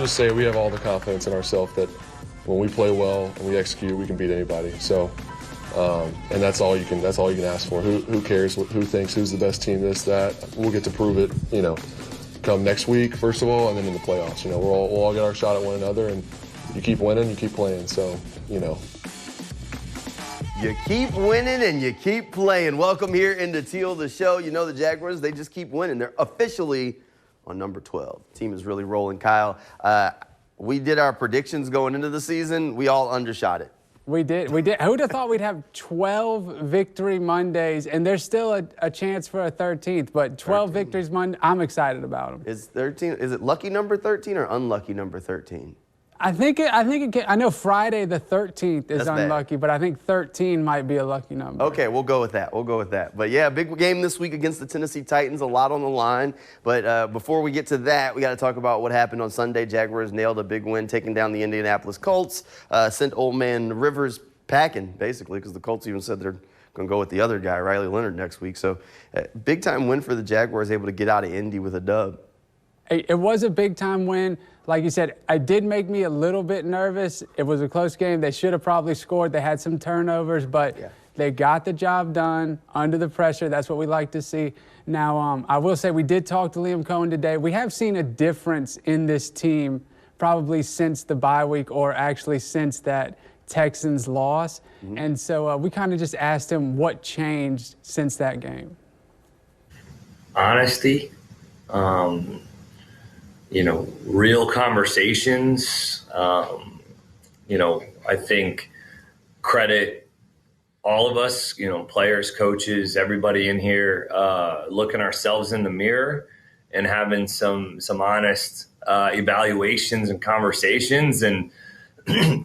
just say we have all the confidence in ourselves that when we play well and we execute, we can beat anybody. So, and that's all you can ask for. Who cares? Who thinks who's the best team? This, that. We'll get to prove it. Come next week, first of all, and then in the playoffs. We'll all get our shot at one another, and you keep winning, you keep playing. So, You keep winning and you keep playing. Welcome here into Teal, the show. The Jaguars, they just keep winning. They're officially on number 12. Team is really rolling. Kyle, we did our predictions going into the season. We all undershot it. We did. Who'd have thought we'd have 12 victory Mondays, and there's still a chance for a 13th, but 12 victories Monday, I'm excited about them. Is it lucky number 13 or unlucky number 13? I know Friday the 13th is unlucky, but I think 13 might be a lucky number. Okay, we'll go with that. But yeah, big game this week against the Tennessee Titans, a lot on the line. But before we get to that, we got to talk about what happened on Sunday. Jaguars nailed a big win, taking down the Indianapolis Colts, sent old man Rivers packing, basically, because the Colts even said they're going to go with the other guy, Riley Leonard, next week. So big-time win for the Jaguars, able to get out of Indy with a dub. It was a big-time win. Like you said, it did make me a little bit nervous. It was a close game. They should have probably scored. They had some turnovers, but they got the job done under the pressure. That's what we like to see. Now, I will say we did talk to Liam Cohen today. We have seen a difference in this team probably since the bye week, or actually since that Texans loss. And so we kind of just asked him what changed since that game. Honesty. Real conversations. I think credit all of us, players, coaches, everybody in here, looking ourselves in the mirror and having some honest evaluations and conversations, and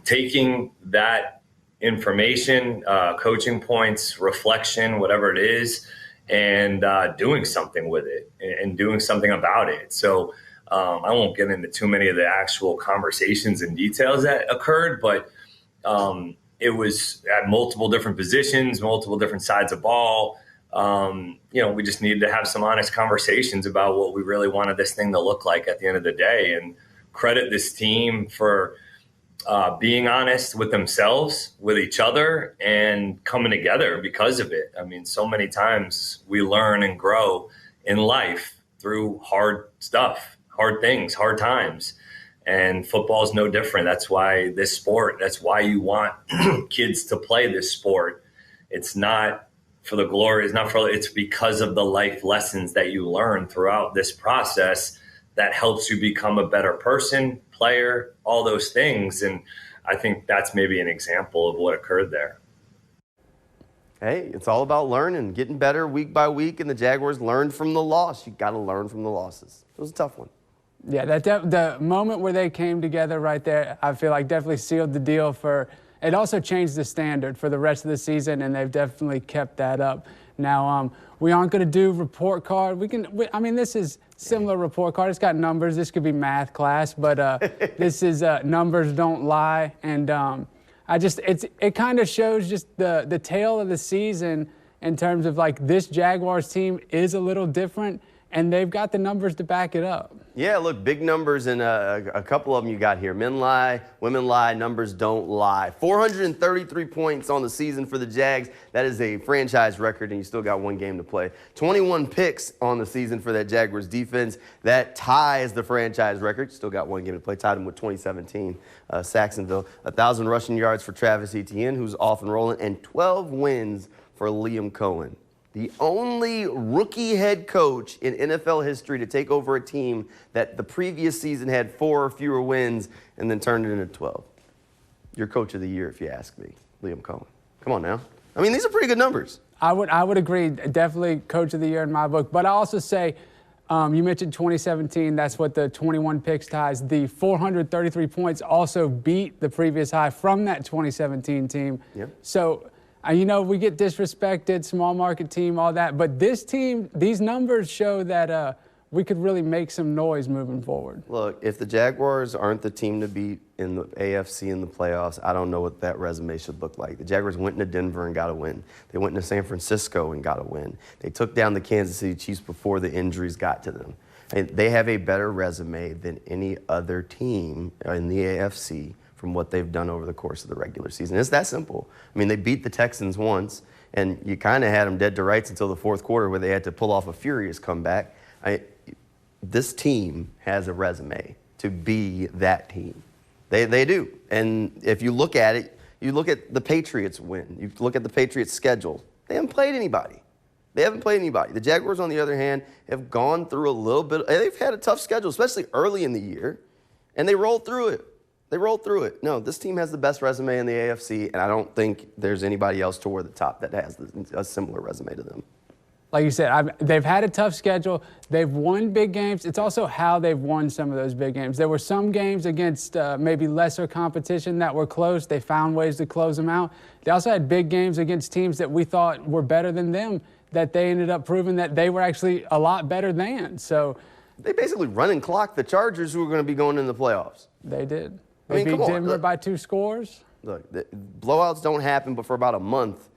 taking that information, coaching points, reflection, whatever it is, and doing something with it and doing something about it. So I won't get into too many of the actual conversations and details that occurred, but it was at multiple different positions, multiple different sides of ball. We just needed to have some honest conversations about what we really wanted this thing to look like at the end of the day, and credit this team for being honest with themselves, with each other, and coming together because of it. I mean, so many times we learn and grow in life through hard stuff. Hard things, hard times. And football is no different. That's why that's why you want kids to play this sport. It's not for the glory, it's because of the life lessons that you learn throughout this process that helps you become a better person, player, all those things. And I think that's maybe an example of what occurred there. Hey, it's all about learning, getting better week by week, and the Jaguars learned from the loss. You got to learn from the losses. It was a tough one. Yeah, the moment where they came together right there, I feel like definitely sealed the deal for – it also changed the standard for the rest of the season, and they've definitely kept that up. Now, we aren't going to do report card. This is similar report card. It's got numbers. This could be math class, but this is numbers don't lie. And it kind of shows just the tale of the season in terms of, like, this Jaguars team is a little different, and they've got the numbers to back it up. Yeah, look, big numbers, and a couple of them you got here. Men lie, women lie, numbers don't lie. 433 points on the season for the Jags. That is a franchise record, and you still got one game to play. 21 picks on the season for that Jaguars defense. That ties the franchise record. Still got one game to play. Tied him with 2017, Jacksonville. 1,000 rushing yards for Travis Etienne, who's off and rolling, and 12 wins for Liam Cohen. The only rookie head coach in NFL history to take over a team that the previous season had 4 or fewer wins and then turned it into 12. Your coach of the year, if you ask me, Liam Cohen. Come on now. These are pretty good numbers. I would agree. Definitely coach of the year in my book. But I also say, you mentioned 2017. That's what the 21 picks ties. The 433 points also beat the previous high from that 2017 team. Yep. So, we get disrespected, small market team, all that. But this team, these numbers show that we could really make some noise moving forward. Look, if the Jaguars aren't the team to beat in the AFC in the playoffs, I don't know what that resume should look like. The Jaguars went into Denver and got a win. They went into San Francisco and got a win. They took down the Kansas City Chiefs before the injuries got to them. They have a better resume than any other team in the AFC from what they've done over the course of the regular season. It's that simple. I mean, they beat the Texans once, and you kind of had them dead to rights until the fourth quarter where they had to pull off a furious comeback. This team has a resume to be that team. They do. And if you look at it, you look at the Patriots win. You look at the Patriots' schedule. They haven't played anybody. The Jaguars, on the other hand, have gone through a little bit. They've had a tough schedule, especially early in the year, and they rolled through it. No, this team has the best resume in the AFC, and I don't think there's anybody else toward the top that has a similar resume to them. Like you said, they've had a tough schedule. They've won big games. It's also how they've won some of those big games. There were some games against maybe lesser competition that were close. They found ways to close them out. They also had big games against teams that we thought were better than them, that they ended up proving that they were actually a lot better than. So they basically run and clock the Chargers, who are going to be going in the playoffs. They did. They beat Denver by 2 scores. Look, blowouts don't happen, but for about a month,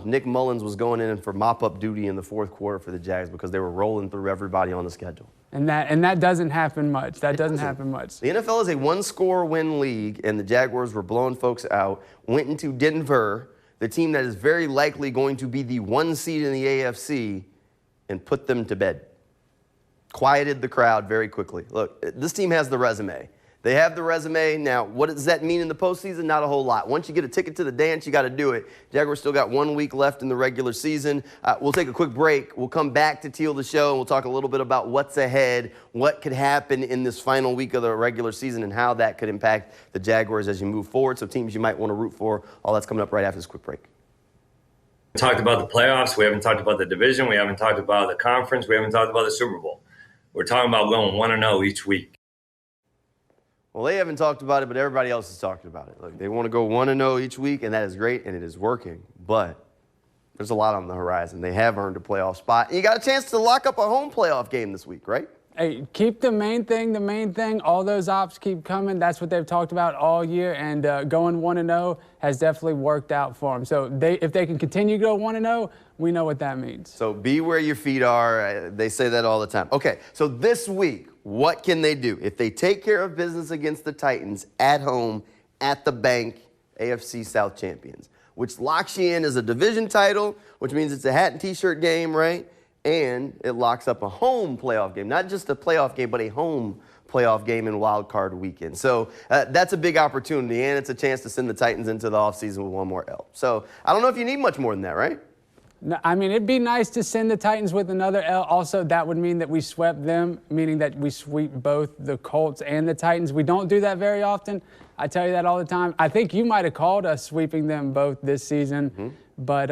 Nick Mullins was going in for mop-up duty in the fourth quarter for the Jags because they were rolling through everybody on the schedule. And that doesn't happen much. That doesn't happen much. The NFL is a one-score win league, and the Jaguars were blowing folks out, went into Denver, the team that is very likely going to be the 1 seed in the AFC, and put them to bed. Quieted the crowd very quickly. Look, this team has the resume. They have the resume. Now, what does that mean in the postseason? Not a whole lot. Once you get a ticket to the dance, you got to do it. Jaguars still got 1 week left in the regular season. We'll take a quick break. We'll come back to Teal the Show, and we'll talk a little bit about what's ahead, what could happen in this final week of the regular season, and how that could impact the Jaguars as you move forward. So teams you might want to root for. All that's coming up right after this quick break. We talked about the playoffs. We haven't talked about the division. We haven't talked about the conference. We haven't talked about the Super Bowl. We're talking about going 1-0 each week. Well, they haven't talked about it, but everybody else is talking about it. Look, they want to go 1-0 each week, and that is great, and it is working. But there's a lot on the horizon. They have earned a playoff spot. And you got a chance to lock up a home playoff game this week, right? Hey, keep the main thing. All those ops keep coming. That's what they've talked about all year, and going 1-0 has definitely worked out for them. So if they can continue to go 1-0, we know what that means. So be where your feet are. They say that all the time. Okay, so this week, what can they do? If they take care of business against the Titans at home, at the bank, AFC South champions, which locks you in as a division title, which means it's a hat and T-shirt game, right? And it locks up a home playoff game, not just a playoff game, but a home playoff game in wild card weekend. So that's a big opportunity, and it's a chance to send the Titans into the offseason with 1 more L. So I don't know if you need much more than that, right? No, I mean, it'd be nice to send the Titans with another L. Also, that would mean that we swept them, meaning that we sweep both the Colts and the Titans. We don't do that very often. I tell you that all the time. I think you might have called us sweeping them both this season, but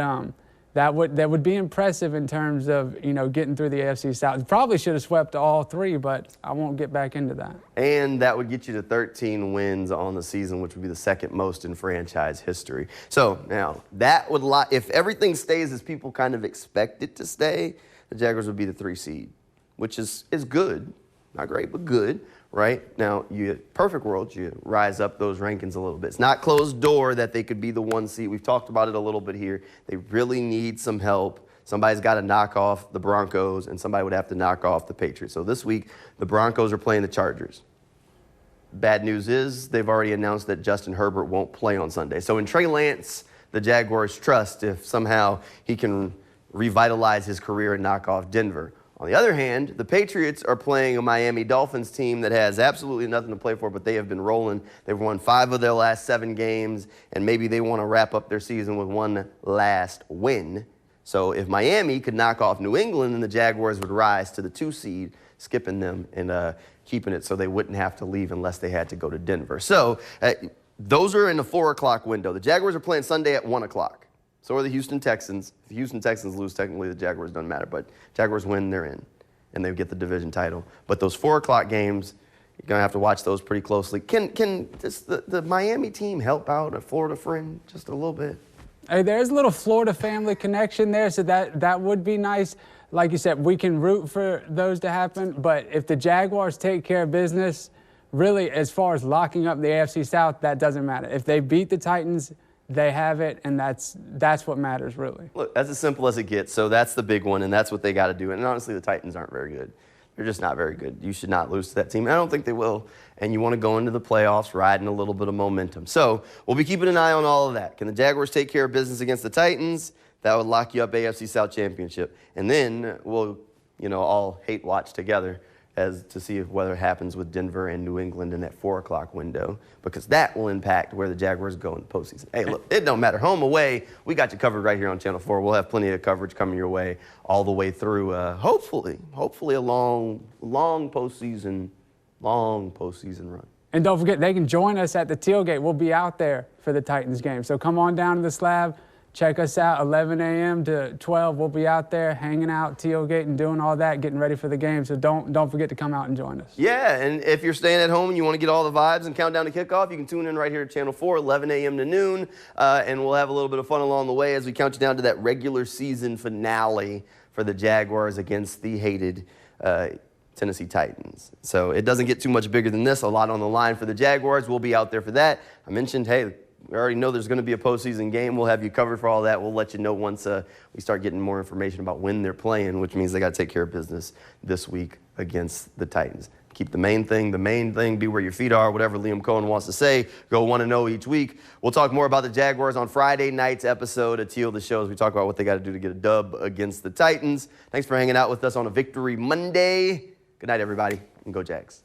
that would be impressive in terms of, getting through the AFC South. Probably should have swept all 3, but I won't get back into that. And that would get you to 13 wins on the season, which would be the second most in franchise history. So now that would if everything stays as people kind of expect it to stay, the Jaguars would be the 3 seed, which is good. Not great, but good. Right? Now, perfect world, you rise up those rankings a little bit. It's not closed door that they could be the 1 seed. We've talked about it a little bit here. They really need some help. Somebody's got to knock off the Broncos, and somebody would have to knock off the Patriots. So this week, the Broncos are playing the Chargers. Bad news is they've already announced that Justin Herbert won't play on Sunday. So in Trey Lance, the Jaguars trust if somehow he can revitalize his career and knock off Denver. On the other hand, the Patriots are playing a Miami Dolphins team that has absolutely nothing to play for, but they have been rolling. They've won 5 of their last 7 games, and maybe they want to wrap up their season with 1 last win. So if Miami could knock off New England, then the Jaguars would rise to the 2 seed, skipping them and keeping it so they wouldn't have to leave unless they had to go to Denver. So those are in the 4 o'clock window. The Jaguars are playing Sunday at 1 o'clock. So are the Houston Texans. If the Houston Texans lose, technically the Jaguars doesn't matter. But Jaguars win, they're in, and they get the division title. But those 4 o'clock games, you're going to have to watch those pretty closely. Can the Miami team help out a Florida friend just a little bit? Hey, there's a little Florida family connection there, so that would be nice. Like you said, we can root for those to happen. But if the Jaguars take care of business, really, as far as locking up the AFC South, that doesn't matter. If they beat the Titans, they have it, and that's what matters, really. Look, that's as simple as it gets. So that's the big one, and that's what they got to do. And honestly, the Titans aren't very good. They're just not very good. You should not lose to that team. I don't think they will. And you want to go into the playoffs riding a little bit of momentum. So we'll be keeping an eye on all of that. Can the Jaguars take care of business against the Titans? That would lock you up AFC South Championship. And then we'll, all hate watch together as to see whether it happens with Denver and New England in that 4 o'clock window, because that will impact where the Jaguars go in the postseason. Hey, look, it don't matter. Home, away, we got you covered right here on Channel 4. We'll have plenty of coverage coming your way all the way through, hopefully a long postseason run. And don't forget, they can join us at the tailgate. We'll be out there for the Titans game. So come on down to the slab. Check us out, 11 a.m. to 12. We'll be out there hanging out, tailgating, and doing all that, getting ready for the game. So don't forget to come out and join us. Yeah, and if you're staying at home and you want to get all the vibes and count down to kickoff, you can tune in right here at Channel 4, 11 a.m. to noon, and we'll have a little bit of fun along the way as we count you down to that regular season finale for the Jaguars against the hated Tennessee Titans. So it doesn't get too much bigger than this. A lot on the line for the Jaguars. We'll be out there for that. I mentioned, hey, we already know there's going to be a postseason game. We'll have you covered for all that. We'll let you know once we start getting more information about when they're playing, which means they got to take care of business this week against the Titans. Keep the main thing, be where your feet are, whatever Liam Cohen wants to say. Go 1-0 each week. We'll talk more about the Jaguars on Friday night's episode of Teal the Show as we talk about what they got to do to get a dub against the Titans. Thanks for hanging out with us on a Victory Monday. Good night, everybody, and go Jags.